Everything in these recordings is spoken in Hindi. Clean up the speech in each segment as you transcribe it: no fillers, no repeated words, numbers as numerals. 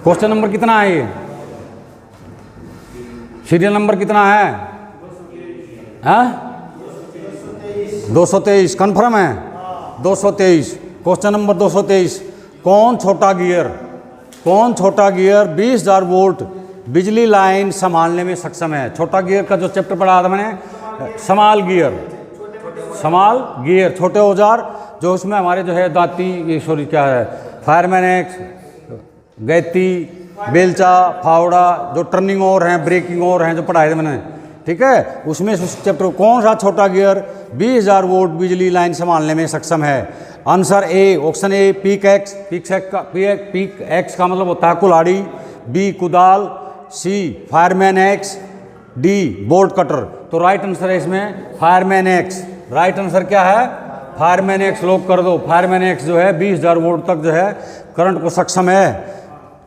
क्वेश्चन नंबर कितना है ये? सीरियल नंबर कितना है? 223। कन्फर्म है? 223। Question number 223। कौन छोटा गियर 20,000 वोल्ट बिजली लाइन संभालने में सक्षम है? छोटा गियर का जो चैप्टर पढ़ा था मैंने, स्मॉल गियर छोटे औजार, जो उसमें हमारे जो है दाती, ये सॉरी क्या है, फायरमैन एक्स, गैती, बेलचा, फावड़ा, जो टर्निंग ओवर हैं, ब्रेकिंग ओवर हैं, जो पढ़ाए थे मैंने, ठीक है। उसमें उस चैप्टर कौन सा छोटा गियर 20,000 वोल्ट बिजली लाइन संभालने में सक्षम है? Answer A, option A pickaxe का मतलब होता है कुल्हाड़ी, बी कुदाल, C fireman axe, D bolt cutter. तो राइट आंसर है इसमें फायरमैन एक्स। राइट आंसर क्या है? फायरमैन एक्स लॉक कर दो। फायरमैन एक्स जो है 20,000 वोल्ट तक जो है करंट को सक्षम है,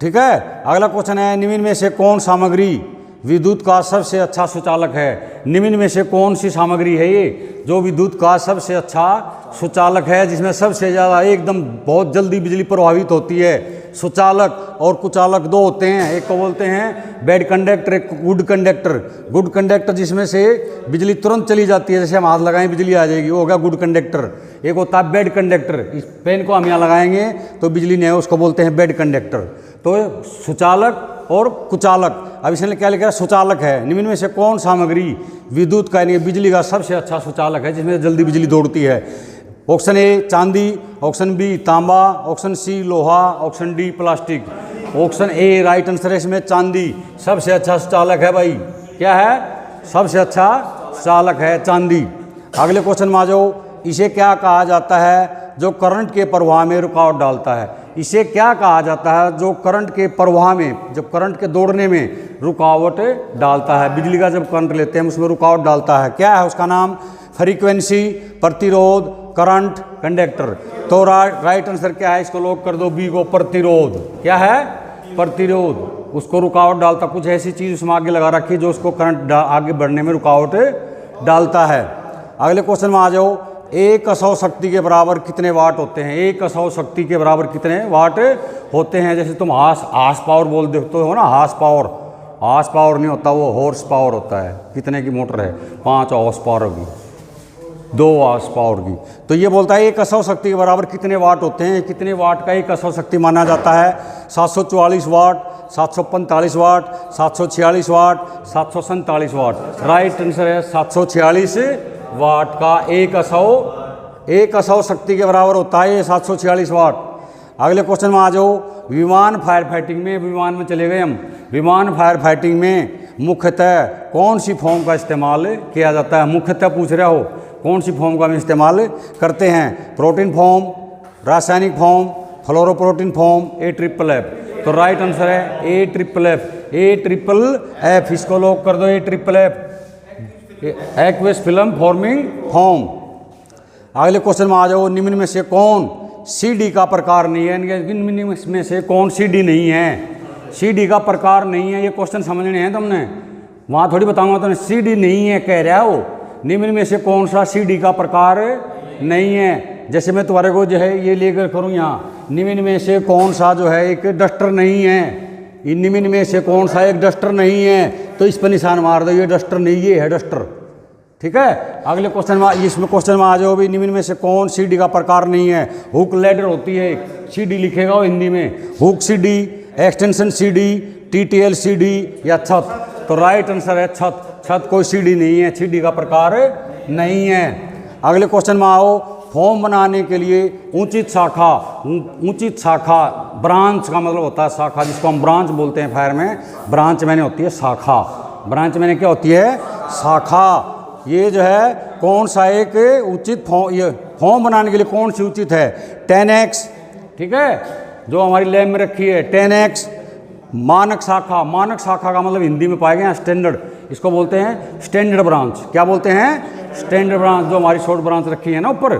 ठीक है। अगला क्वेश्चन है, निम्न में से कौन सामग्री विद्युत का सबसे अच्छा सुचालक है? निम्न में से कौन सी सामग्री है ये जो विद्युत का सबसे अच्छा सुचालक है, जिसमें सबसे ज़्यादा एकदम बहुत जल्दी बिजली प्रभावित होती है? सुचालक और कुचालक दो होते हैं, एक को बोलते हैं बैड कंडक्टर, एक गुड कंडक्टर। गुड कंडक्टर जिसमें से बिजली तुरंत चली जाती है, जैसे हम हाथ लगाएं बिजली आ जाएगी, वो होगा गुड कंडक्टर। एक होता है बैड कंडक्टर, इस पेन को हम यहाँ लगाएंगे तो बिजली नहीं है, उसको बोलते हैं बैड कंडक्टर। तो सुचालक और कुचालक। अब इसने क्या लिखा है? सुचालक है। निम्न में से कौन सामग्री विद्युत का यानी बिजली का सबसे अच्छा सुचालक है, जिसमें जल्दी बिजली दौड़ती है? ऑप्शन ए चांदी, ऑप्शन बी तांबा, ऑप्शन सी लोहा, option D plastic. Option A right answer है इसमें चांदी सबसे अच्छा सुचालक है भाई। क्या है? सबसे अच्छा सुचालक है चांदी। अगले क्वेश्चन में आ जाओ। इसे क्या कहा जाता है जो करंट के प्रवाह में रुकावट डालता है? इसे क्या कहा जाता है जो करंट के प्रवाह में, जब करंट के दौड़ने में रुकावट डालता है? बिजली का जब करंट लेते हैं उसमें रुकावट डालता है, क्या है उसका नाम? फ्रीक्वेंसी, प्रतिरोध, करंट, कंडक्टर। तो राइट आंसर क्या है? इसको लॉक कर दो, बी को, प्रतिरोध। क्या है? प्रतिरोध। उसको रुकावट डालता, कुछ ऐसी चीज़ उसमें आगे लगा रखी जो उसको करंट आगे बढ़ने में रुकावट डालता है। अगले क्वेश्चन में आ जाओ। एक असौ शक्ति के बराबर कितने वाट होते हैं? एक असौ शक्ति के बराबर कितने वाट होते हैं? जैसे तुम हार्स पावर बोल देते हो ना, हार्स पावर नहीं होता, वो हॉर्स पावर होता है। कितने की मोटर है? 5 हॉर्स पावर की, 2 हॉर्स पावर की। तो ये बोलता है एक असौ शक्ति के बराबर कितने वाट होते हैं? कितने वाट का एक असौ शक्ति माना जाता है? 744 वाट, 745 वाट, 746 वाट, 747 वाट। राइट आंसर है 746 वाट का एक असौ शक्ति के बराबर होता है ये 746 वाट। अगले क्वेश्चन में आ जाओ। विमान फायर फाइटिंग में, विमान में चले गए हम। विमान फायर फाइटिंग में मुख्यतः कौन सी फॉर्म का इस्तेमाल किया जाता है? मुख्यतः पूछ रहे हो कौन सी फॉर्म का हम इस्तेमाल करते हैं? प्रोटीन फॉर्म, रासायनिक फॉर्म, फ्लोरोप्रोटीन फॉर्म, AFFF। तो राइट आंसर है AFFF। इसको लॉक कर दो, AFFF, aqueous film forming form. अगले क्वेश्चन में आ जाओ। निम्न में से कौन CD का प्रकार नहीं है? निम्न में से कौन CD नहीं है? CD का प्रकार नहीं है, ये क्वेश्चन समझने हैं तुमने, वहाँ थोड़ी बताऊंगा तुमने। CD नहीं है कह रहा हो। निम्न में से कौन सा CD का प्रकार नहीं है? जैसे मैं तुम्हारे को जो है ये लेकर करूँ यहाँ, निम्न में से कौन सा जो है एक डस्टर नहीं है? निम्न में से कौन सा एक डस्टर नहीं है? तो इस पर निशान मार दो, ये डस्टर नहीं, ये है डस्टर, ठीक है। अगले क्वेश्चन में, इसमें क्वेश्चन में आ जाओ भी। निम्न में से कौन CD का प्रकार नहीं है? हुक लैडर होती है, CD लिखेगा वो हिंदी में, hook CD, extension CD, TTL CD या छत। तो राइट आंसर है छत। छत कोई CD नहीं है, CD का प्रकार नहीं है। अगले क्वेश्चन में आओ। फॉर्म बनाने के लिए उचित शाखा, ब्रांच का मतलब होता है शाखा, जिसको हम ब्रांच बोलते हैं फायर में। ब्रांच मैंने होती है शाखा, ब्रांच मैंने क्या होती है? शाखा। ये जो है कौन सा एक उचित फॉर्म बनाने के लिए कौन सी उचित है? 10x, ठीक है, जो हमारी लैब में रखी है 10x। मानक शाखा, मानक शाखा का मतलब हिंदी में पाएंगे स्टैंडर्ड, इसको बोलते हैं स्टैंडर्ड ब्रांच। क्या बोलते हैं? Standard branch. जो हमारी शॉर्ट ब्रांच रखी है ना ऊपर,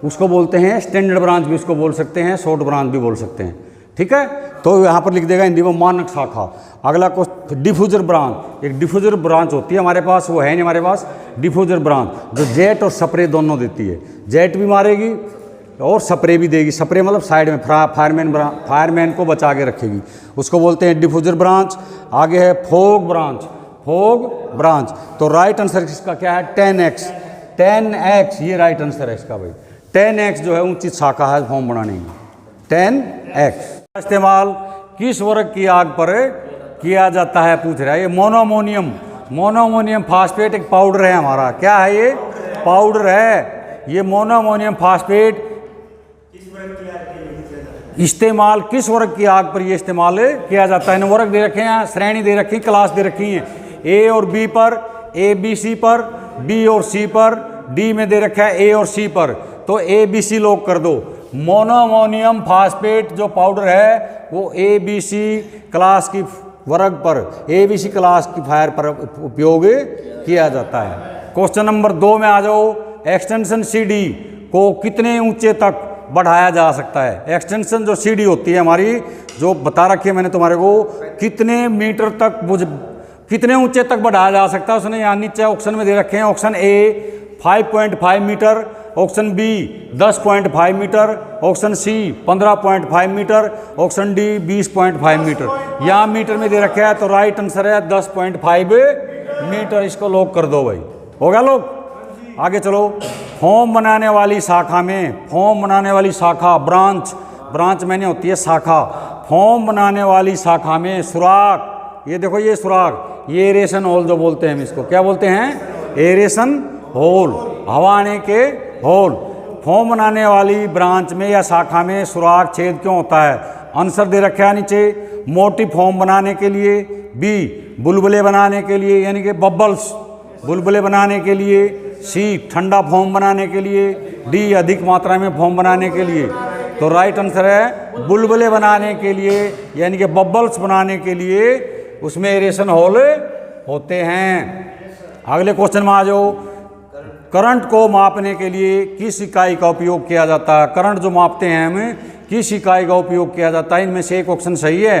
उसको बोलते हैं स्टैंडर्ड ब्रांच भी उसको बोल सकते हैं, शॉर्ट ब्रांच भी बोल सकते हैं, ठीक है। तो यहाँ पर लिख देगा हिंदी में मानक शाखा। अगला क्वेश्चन डिफ्यूजर ब्रांच। एक डिफ्यूजर ब्रांच होती है हमारे पास, वो है नहीं हमारे पास डिफ्यूजर ब्रांच, जो जेट और स्प्रे दोनों देती है। जेट भी मारेगी और स्प्रे भी देगी। स्प्रे मतलब साइड में फायरमैन को बचा के रखेगी, उसको बोलते हैं डिफ्यूजर ब्रांच। आगे है फोग ब्रांच, फोग ब्रांच। तो राइट आंसर इसका क्या है? 10x। 10x ये राइट आंसर है इसका भाई। 10x जो है ऊंची शाखा है फॉर्म बनाने की, 10x। इस्तेमाल किस वर्ग की आग पर किया जाता है पूछ रहा है। ये मोनोअमोनियम फास्फेट एक पाउडर है हमारा। क्या है ये? पाउडर है। ये मोनोअमोनियम फास्फेट इस्तेमाल किस वर्ग की आग पर ये इस्तेमाल किया जाता है? वर्ग दे रखे हैं, श्रेणी दे रखी, क्लास दे रखी है। ए और बी पर, ए बी सी पर, बी और सी पर, डी में दे रखा है ए और सी पर। तो ए बी सी लोग कर दो। मोनोअमोनियम फास्फेट जो पाउडर है वो ए बी सी क्लास की वर्ग पर, ए बी सी क्लास की फायर पर उपयोग किया जाता है। क्वेश्चन नंबर 2 में आ जाओ। एक्सटेंशन सी डी को कितने ऊंचे तक बढ़ाया जा सकता है? एक्सटेंशन जो सी डी होती है हमारी, जो बता रखी है मैंने तुम्हारे को, कितने मीटर तक, कितने ऊंचे तक बढ़ाया जा सकता है उसने यहाँ नीचे ऑप्शन में दे रखे हैं। Option A 5.5 meter, option B 10.5 meter, option C 15.5 meter, option D 20.5 meter. यहाँ मीटर में दे रखा है तो राइट आंसर है 10.5 मीटर। इसको लॉक कर दो भाई। हो गया लोग? आगे चलो। फोम बनाने वाली शाखा में, फोम बनाने वाली शाखा ब्रांच, ब्रांच मैंने होती है शाखा। फोम बनाने वाली शाखा में सुराख, ये देखो ये सुराख, ये एरेशन होल जो बोलते हैं हम इसको, क्या बोलते हैं? एरेशन होल, हवा आने के होल। फोम बनाने वाली ब्रांच में या शाखा में सुराख छेद क्यों होता है? आंसर दे रखा है नीचे। मोटी फोम बनाने के लिए, बी बुलबुले बनाने के लिए यानी कि बबल्स, बुलबुले बनाने के लिए, सी ठंडा फोम बनाने के लिए, डी अधिक मात्रा में फोम बनाने के लिए। तो राइट आंसर है बुलबुले बनाने के लिए यानी कि बबल्स बनाने के लिए उसमें एरेशन होल होते हैं। अगले क्वेश्चन में आ जाओ। करंट को मापने के लिए किस इकाई का उपयोग किया जाता है? करंट जो मापते हैं हमें किस इकाई का उपयोग किया जाता है? इनमें से एक ऑप्शन सही है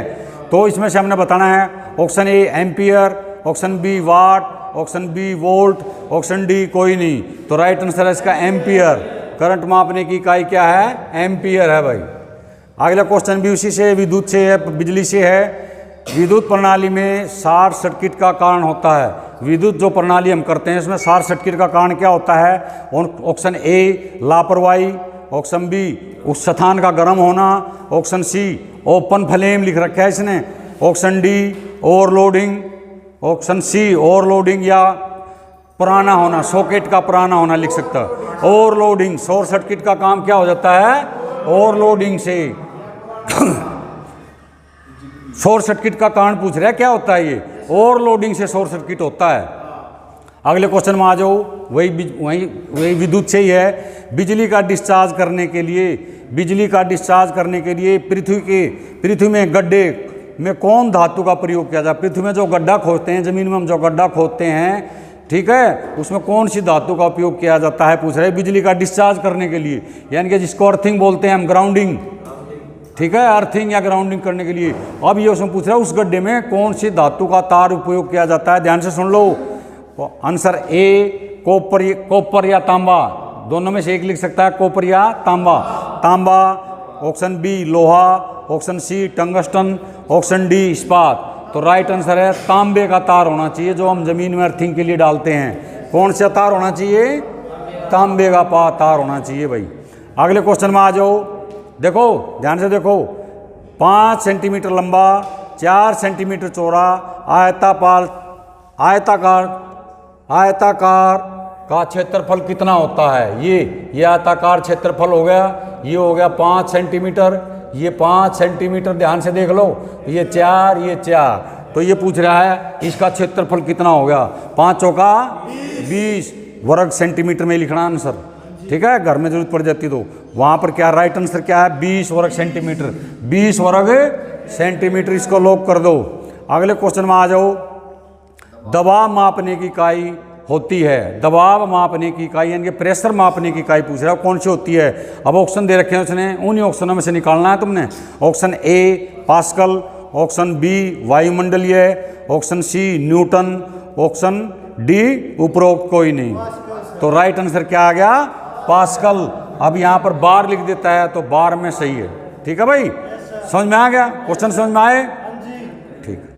तो इसमें से हमने बताना है। Option A ampere, option B watt, option B volt, option D कोई नहीं। तो राइट आंसर है इसका एम्पियर। करंट मापने की इकाई क्या है? एम्पियर है भाई। अगला क्वेश्चन भी उसी से, विद्युत से है, बिजली से है। विद्युत प्रणाली में शॉर्ट सर्किट का कारण होता है। विद्युत जो प्रणाली हम करते हैं इसमें शॉर्ट सर्किट का कारण क्या होता है? ऑप्शन ए लापरवाही, ऑप्शन बी उस स्थान का गर्म होना, ऑप्शन सी ओपन फ्लेम लिख रखा है इसने, option D overloading, option C overloading या पुराना होना, सॉकेट का पुराना होना लिख सकता है। ओवरलोडिंग, शॉर्ट सर्किट का काम क्या हो जाता है? ओवरलोडिंग से। शॉर्ट सर्किट का कारण पूछ रहा है क्या होता है? ये ओवरलोडिंग से शॉर्ट सर्किट होता है। अगले क्वेश्चन में आ जाओ। वही विद्युत से ही है। बिजली का डिस्चार्ज करने के लिए, बिजली का डिस्चार्ज करने के लिए पृथ्वी में गड्ढे में कौन धातु का प्रयोग किया जाए? पृथ्वी में जो गड्ढा खोदते हैं, जमीन में हम जो गड्ढा खोदते हैं, ठीक है, उसमें कौन सी धातु का उपयोग किया जाता है पूछ रहे हैं। बिजली का डिस्चार्ज करने के लिए यानी कि जिसको अर्थिंग बोलते हैं हम, ग्राउंडिंग, ठीक है, अर्थिंग या ग्राउंडिंग करने के लिए। अब ये उसमें पूछ रहा है उस गड्ढे में कौन सी धातु का तार उपयोग किया जाता है? ध्यान से सुन लो। आंसर ए कॉपर या तांबा, दोनों में से एक लिख सकता है, कॉपर या तांबा। तांबा, ऑप्शन बी लोहा, option C tungsten, option D इस्पात। तो राइट आंसर है तांबे का तार होना चाहिए जो हम जमीन में अर्थिंग के लिए डालते हैं। कौन सा तार होना चाहिए? तांबे का तार होना चाहिए भाई। अगले क्वेश्चन में आ जाओ। देखो ध्यान से देखो। 5 सेंटीमीटर लंबा, 4 सेंटीमीटर चौड़ा आयताकार का क्षेत्रफल कितना होता है? ये आयताकार क्षेत्रफल हो गया, ये हो गया 5 सेंटीमीटर, ये 5 सेंटीमीटर। ध्यान से देख लो, ये 4, ये 4। तो ये पूछ रहा है इसका क्षेत्रफल कितना हो गया? 5 चौका 20 वर्ग सेंटीमीटर में लिखना आंसर, ठीक है। घर में जरूरत पड़ जाती तो वहाँ पर क्या राइट आंसर क्या है? 20 वर्ग सेंटीमीटर। 20 वर्ग सेंटीमीटर, इसको लॉक कर दो। अगले क्वेश्चन में आ जाओ। दबाव मापने की इकाई होती है, दबाव मापने की इकाई यानी कि प्रेशर मापने की इकाई पूछ रहा है कौन सी होती है? अब ऑप्शन दे रखे हैं उसने, उन्हीं ऑप्शनों में से निकालना है तुमने। Option A Pascal, option B वायुमंडलीय, option C Newton, option D उपरोक्त कोई नहीं। तो राइट आंसर क्या आ गया? पास्कल। अब यहाँ पर बार लिख देता है तो बार में सही है। ठीक है भाई, समझ में आ गया? क्वेश्चन समझ में आए? ठीक है।